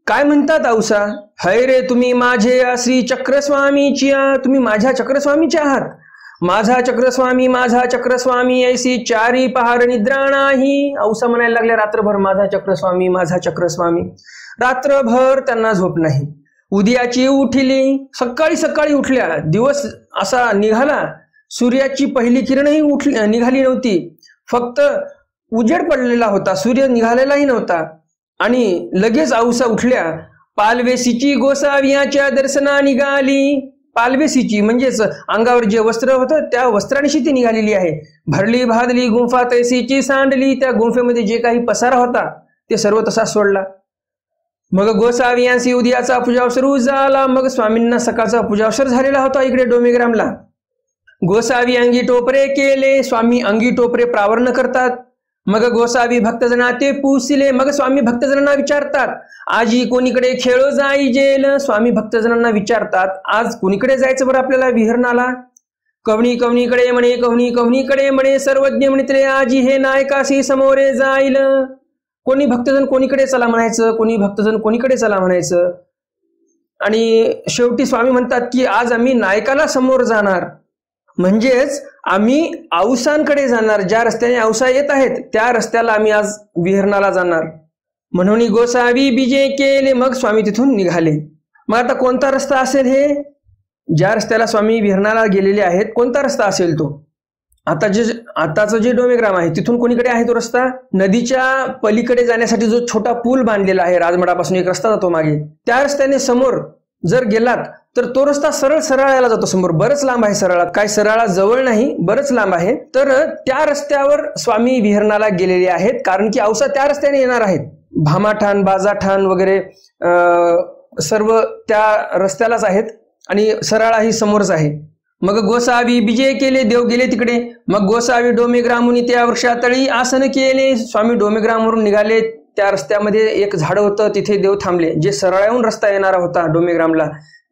काय म्हणतात औसा? हय रे तुम्ही माझे श्री चक्रस्वामीची, तुम्ही माझ्या चक्रस्वामीचे आहात. माझा चक्रस्वामी, माझा चक्रस्वामी ऐसी चारी पहार निद्रा नाही. औसा म्हणायला लागले रात्रभर माझा चक्रस्वामी, माझा चक्रस्वामी. रात्रभर त्यांना झोप नाही. उद्याची उठली, सकाळी सकाळी उठल्या, दिवस असा निघाला, सूर्याची पहिली किरणही निघाली नव्हती, फक्त उजेड पडलेला होता, सूर्य निघालेलाही नव्हता. आणि लगेच औसा उठल्या. पालवेसीची गोसावियाच्या दर्शना निघाली. पालवेसीची म्हणजेच अंगावर जे वस्त्र होतं त्या वस्त्रांशी ती निघालेली आहे. भरली भादली गुंफा तैसीची सांडली, त्या गुंफेमध्ये जे काही पसारा होता ते सर्व तसा सोडला. मग गोसावियांशी उद्याचा पूजावसर झाला. मग स्वामींना सकाळचा पूजावसर झालेला होता इकडे डोमेग्रामला. गोसावी अंगी टोपरे केले. स्वामी अंगी टोपरे प्रावर्ण करतात. मग गोसावी भक्तजना ते पुसले. मग स्वामी भक्तजनांना विचारतात, आजी कोणीकडे खेळो जाईजेल. स्वामी भक्तजनांना विचारतात, आज कोणीकडे जायचं बरं आपल्याला विहरणाला? कवणी कवणीकडे म्हणे, कवणी कवणीकडे म्हणे, सर्वज्ञ म्हणितले आजी हे नायकाशी समोरे जाईल. कोणी भक्तजन कोणीकडे चला म्हणायचं, कोणी भक्तजन कोणीकडे चला म्हणायचं. आणि शेवटी स्वामी म्हणतात की आज आम्ही नायकाला समोर जाणार, म्हणजेच आम्ही औसांकडे जाणार. ज्या रस्त्याने औसा येत आहेत त्या रस्त्याला आम्ही आज विहरणाला जाणार. म्हणून गोसावी बीजे केले. मग स्वामी तिथून निघाले. मग आता कोणता रस्ता असेल हे? ज्या रस्त्याला स्वामी विहरणाला गेलेले आहेत कोणता रस्ता असेल तो? आताचं जे डोमेग्राम आहे तिथून कोणीकडे आहे तो रस्ता? नदीच्या पलीकडे जाण्यासाठी जो छोटा पूल बांधलेला आहे, राजमठापासून एक रस्ता जातो मागे, त्या रस्त्याने समोर जर गेलात तर तो रस्ता सरळ सराळ्याला जातो. समोर बरंच लांब आहे, सराळा काय सराळा जवळ नाही, बरंच लांब आहे. तर त्या रस्त्यावर स्वामी विहरणाला गेलेले आहेत, कारण की औसा त्या रस्त्याने येणार आहेत. भामाठाण, बाजाठाण वगैरे सर्व त्या रस्त्यालाच आहेत आणि सराळा ही समोरच आहे. मग गोसावी विजय केले, देव गेले तिकडे. मग गोसावी डोमेग्रामून त्या वृक्षातळी आसन केले. स्वामी डोमेग्रामवरून निघाले. त्या रस्त्यामध्ये एक झाड होतं, तिथे देव थांबले. जे सराळ्याहून रस्ता येणारा होता डोमेग्रामला,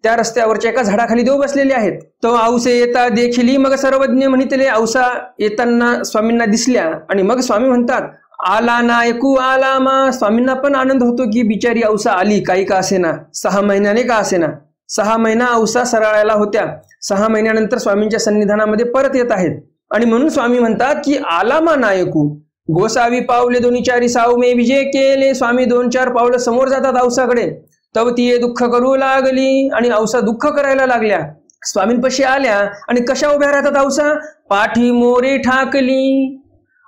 त्या रस्त्यावरच्या एका झाडाखाली देव बसलेले आहेत. तो औसे येता देखिली. मग सर्वज्ञ म्हणितले औसा येताना स्वामींना दिसल्या. आणि मग स्वामी म्हणतात, आला ना ऐकू आला मा. स्वामींना पण आनंद होतो की बिचारी औसा आली, काही का असेना, 6 महिन्याने का असेना. 6 महिना औसा सराळ्याला होत्या. 6 महिन्यानंतर स्वामींच्या सन्निधानामध्ये परत येत आहेत. आणि म्हणून स्वामी म्हणतात की आला मा नायकू. गोसावी पावले दोन्ही चारी सावमे विजय केले. स्वामी 2-4 पावलं समोर जातात औसाकडे. तव ती दुःख करू लागली. आणि औसा दुःख करायला लागल्या. स्वामींपाशी आल्या आणि कशा उभ्या राहतात औसा? पाठी मोरे ठाकली.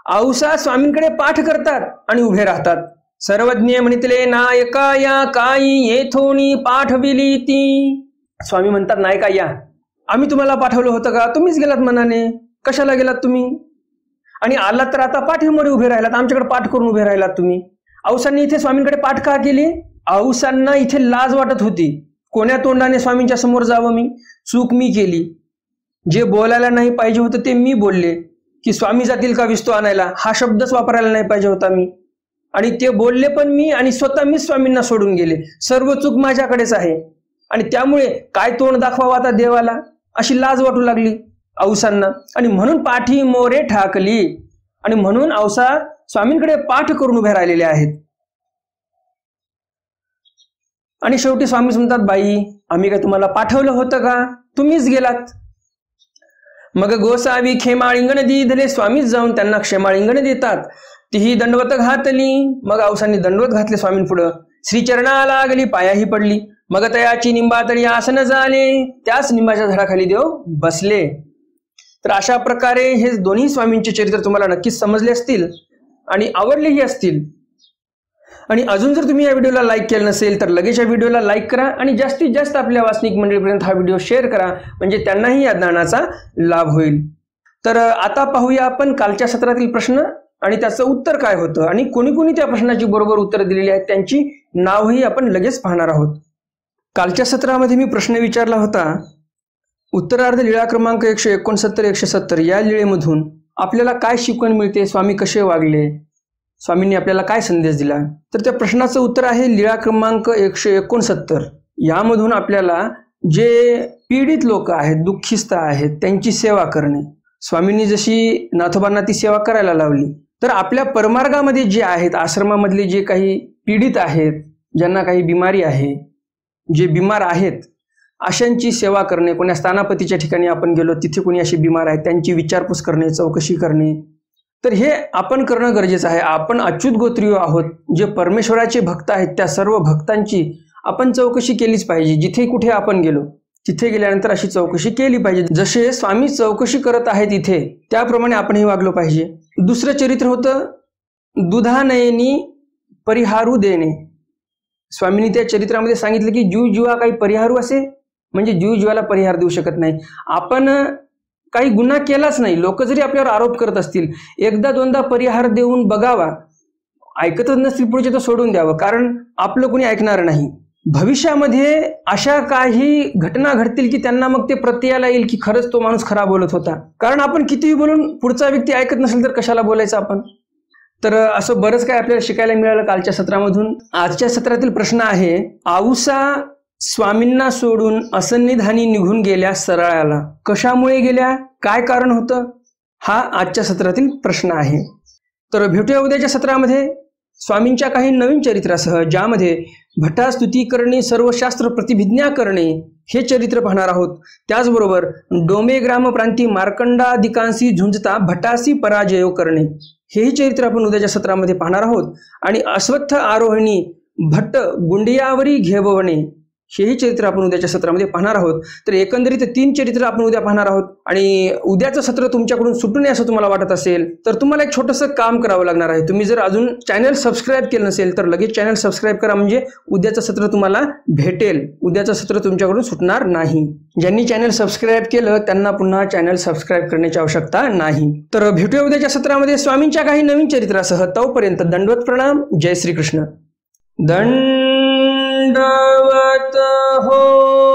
औसा स्वामींकडे पाठ करतात आणि उभे राहतात. सर्वज्ञ म्हणितले नायका या काही येथोनी पाठविली ती. स्वामी म्हणतात, नायका या, आम्ही तुम्हाला पाठवलं होतं का? तुम्हीच गेलात मनाने, कशाला गेलात तुम्ही? आणि आलात तर आता पाठीमध्ये उभे राहिलात, आमच्याकडे पाठ करून उभे राहिलात तुम्ही. औसांनी इथे स्वामींकडे पाठ का केली? औसांना इथे लाज वाटत होती. कोण्या तोंडाने स्वामींच्या समोर जावं मी? चूक मी केली. जे बोलायला नाही पाहिजे होतं ते मी बोलले, की स्वामी जातील का विस्तू आणायला, हा शब्दच वापरायला नाही पाहिजे होता मी. आणि ते बोलले पण मी, आणि स्वतः मीच स्वामींना सोडून गेले. सर्व चूक माझ्याकडेच आहे. आणि त्यामुळे काय तोंड दाखवावं आता देवाला, अशी लाज वाटू लागली औसांना. आणि म्हणून पाठी मोरे ठाकली. आणि म्हणून औसा स्वामींकडे पाठ करून उभे राहिलेले आहेत. आणि शेवटी स्वामीच म्हणतात, बाई आम्ही काय तुम्हाला पाठवलं होतं का, तुम्हीच गेलात. मग गोसावी क्षेमाळिंगण दिधले, स्वामीच जाऊन त्यांना क्षेमाळिंगण देतात. तीही दंडवत घातली. मग औसांनी दंडवत घातले स्वामींपुढं. श्रीचरणा लागली, पायाही पडली. मग तयाची निंबातळी आसन झाले, त्याच निंबाच्या झाडाखाली देव बसले. तर अशा प्रकारे हे दोन्ही स्वामींचे चरित्र तुम्हाला नक्कीच समजले असतील आणि आवडलेही असतील. आणि अजून जर तुम्ही या व्हिडिओला लाईक केलं नसेल तर लगेच या व्हिडिओला लाईक करा आणि जास्तीत जास्त आपल्या वासनिक मंडळीपर्यंत हा व्हिडिओ शेअर करा, म्हणजे त्यांनाही या ज्ञानाचा लाभ होईल. तर आता पाहूया आपण कालच्या सत्रातील प्रश्न आणि त्याचं उत्तर काय होतं आणि कोणी कोणी त्या प्रश्नाची बरोबर उत्तर दिलेली आहेत त्यांची नावही आपण लगेच पाहणार आहोत. कालच्या सत्रामध्ये मी प्रश्न विचारला होता, उत्तरार्ध लीळा क्रमांक 169-170 या लीळेमधून आपल्याला काय शिकवण मिळते, स्वामी कसे वागले, स्वामींनी आपल्याला काय संदेश दिला. तर त्या प्रश्नाचं उत्तर आहे लीळा क्रमांक 169. यामधून आपल्याला जे पीडित लोक आहेत, दुःखिस्त आहेत, त्यांची सेवा करणे. स्वामींनी जशी नाथोबांना ती सेवा करायला लावली, तर आपल्या परमार्गामध्ये जे आहेत, आश्रमामधले जे काही पीडित आहेत, ज्यांना काही बिमारी आहे, जे बिमार आहेत, अशांची सेवा करणे. कोण्या स्थानापतीच्या ठिकाणी आपण गेलो, तिथे कोणी अशी बिमार आहेत त्यांची विचारपूस करणे, चौकशी करणे. तर हे आपण करणं गरजेचं आहे. आपण अच्युत गोत्रीय आहोत, जे परमेश्वराचे भक्त आहेत, त्या सर्व भक्तांची आपण चौकशी केलीच पाहिजे. जिथे कुठे आपण गेलो तिथे गेल्यानंतर अशी चौकशी केली पाहिजे. जसे स्वामी चौकशी करत आहेत इथे, त्याप्रमाणे आपणही वागलो पाहिजे. दुसरं चरित्र होतं दुधानयनी परिहारू देणे. स्वामींनी त्या चरित्रामध्ये सांगितलं की जीव जीवा काही परिहारू असे, म्हणजे जीव जीवाला परिहार देऊ शकत नाही. आपण काही गुन्हा केलाच नाही, लोक जरी आपल्यावर आरोप करत असतील, एकदा दोनदा परिहार देऊन बघावा. ऐकतच नसतील पुढचे तर सोडून द्यावं, कारण आपलं कोणी ऐकणार नाही. भविष्यामध्ये अशा काही घटना घडतील की त्यांना मग ते प्रत्ययाला येईल की खरंच तो माणूस खरा बोलत होता. कारण आपण कितीही बोलून पुढचा व्यक्ती ऐकत नसेल तर कशाला बोलायचं आपण. तर असं बरंच काय आपल्याला शिकायला मिळालं कालच्या सत्रामधून. आजच्या सत्रातील प्रश्न आहे, औसा स्वामींना सोडून असन्निधानी निघून गेल्या सरळाला, कशामुळे गेल्या, काय कारण होतं, हा आजच्या सत्रातील प्रश्न आहे. तर भेटूया उद्याच्या सत्रामध्ये स्वामींच्या काही नवीन चरित्रासह, ज्यामध्ये भटास्तुती करणे, सर्व शास्त्र प्रतिभिज्ञा करणे हे चरित्र पाहणार आहोत. त्याचबरोबर डोमे ग्राम प्रांती मार्कंडादिकांशी झुंजता भटासी पराजय करणे हेही चरित्र आपण उद्याच्या सत्रामध्ये पाहणार आहोत. आणि अश्वत्थ आरोहणी भट्ट गुंडियावरी घेवणे हेही चरित्र आपण उद्याच्या सत्रामध्ये पाहणार आहोत. तर एकंदरीत 3 चरित्र आपण उद्या पाहणार आहोत. आणि उद्याचं सत्र तुमच्याकडून सुटू नये असं तुम्हाला वाटत असेल तर तुम्हाला एक छोटंसं काम करावं लागणार आहे. तुम्ही जर अजून चॅनल सबस्क्राईब केलं नसेल तर लगेच चॅनल सबस्क्राईब करा, म्हणजे उद्याचं सत्र तुम्हाला भेटेल. उद्याचं सत्र तुमच्याकडून सुटणार नाही. ज्यांनी चॅनल सबस्क्राईब केलं त्यांना पुन्हा चॅनल सबस्क्राईब करण्याची आवश्यकता नाही. तर भेटूया उद्याच्या सत्रामध्ये स्वामींच्या काही नवीन चरित्रासह. तोपर्यंत दंडवत प्रणाम. जय श्रीकृष्ण. दंडवत हो.